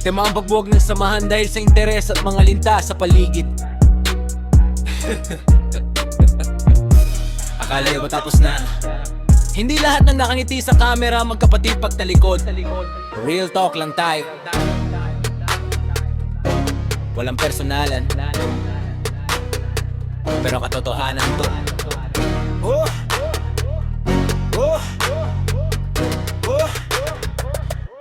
Tema ang pagbuwag ng samahan dahil sa interes at mga linta sa paligid. Akala nyo ba tapos na? Hindi lahat ng nakangiti sa camera magkapatid pagtalikod. Real talk lang tayo, walang personalan, pero katotohanan to.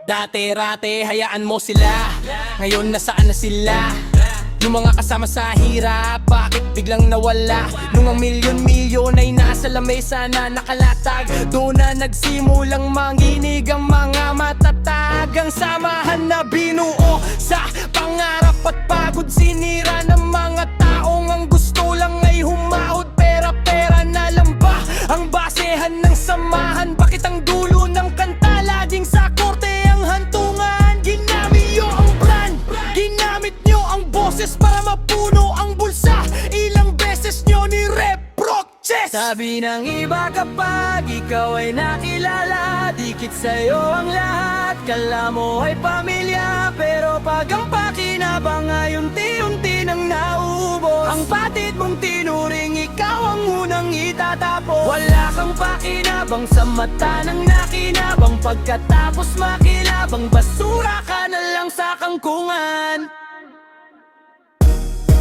Dati-rate, hayaan mo sila. Ngayon nasaan na sila? Yung mga kasama sa hirap, bakit biglang nawala? Nung ang milyon-milyon ay nasa lamesa na nakalatag, doon na nagsimulang manginig ang mga matatag. Ang samahan na binuo sa pangarap at pagod, sinira ng mga taong ang gusto lang ay humahod. Pera-pera na lang ba ang basehan ng samahan? Bakit ang dulo ng kanta laging sa korte ang hantungan? Ginamit nyo ang plan, ginamit nyo ang boses para mapuno ang bulsa. Ilang beses nyo ni-reproches. Sabi ng iba kapag ikaw ay nakilala, dikit sa'yo ang lahat, kala mo ay pamilya. Pero pag ang pakinabang ay unti-unti nang naubos, ang patid mong tinuring ikaw ang unang itatapos. Wala kang pakinabang sa mata ng nakinabang, pagkatapos makilabang basura ka na lang sa kangkungan.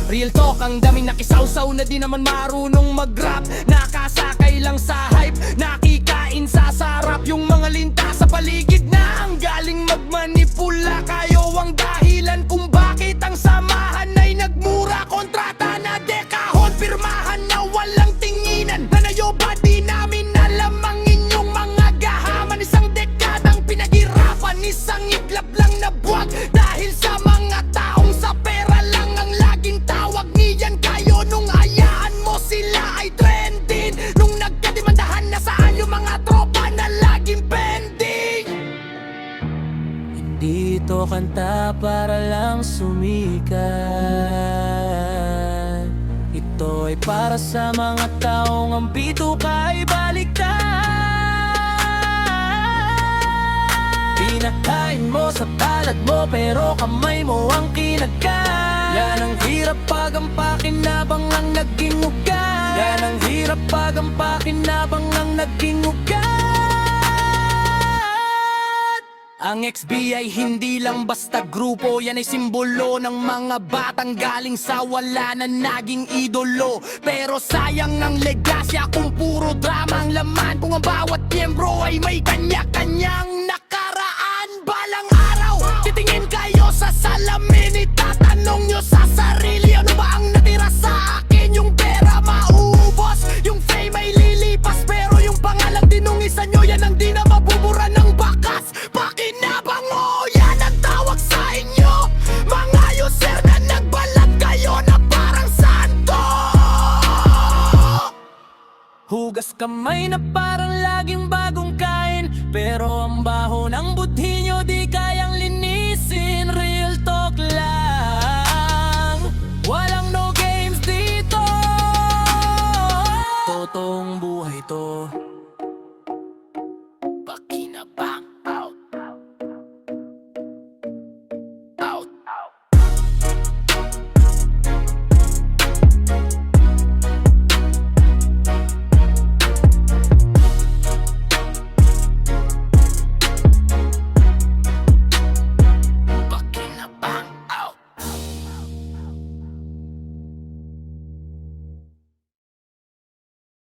Real talk, ang daming nakisawsaw na di naman marunong mag-rap. Nakasakay lang sa hype, nakikain sa sarap. Yung mga linta sa paligid na ang galing magmanipula. Kayo ang dahilan kung bakit ang samahan ay nagmura. Kontrata na dekahon, pirmahan na walang tinginan. Nanayo ba di namin alam ang inyong mga gahaman? Isang dekadang pinaghirapan, isang iglap lang na buwag. Dahil sa mga taong sa pera lang ang laging tawag niyan kayo. Nung hayaan mo sila ay trending, nung nagkadimandahan na saan yung mga tropa na laging pending. Hindi to kanta para lang sumikat, ito ay para sa mga taong ang bituka ay baliktad. Pinakain mo sa palad mo pero kamay mo ang kinagkan. Yan ang hirap pag ang pakinabang ang naging ugat. Yan ang hirap pag ang pakinabang ang naging ugat. Ang XB ay hindi lang basta grupo, yan ay simbolo ng mga batang galing sa wala na naging idolo. Pero sayang ang legasya kung puro drama ang laman, kung ang bawat miyembro ay may kanya-kanyang nakaraan. Balang araw, titingin kayo sa salamin, itatanong nyo sa sarili, ano ba ang natira sa akin? Yung pera mauubos, yung fame ay lilipas, pero yung pangalang dinungisan nyo, yan ang di na mabubura ng bakas. Pakinabang mo, yan ang tawag sa inyo, mga user na nagbalat kayo na parang santo. Hugas kamay na parang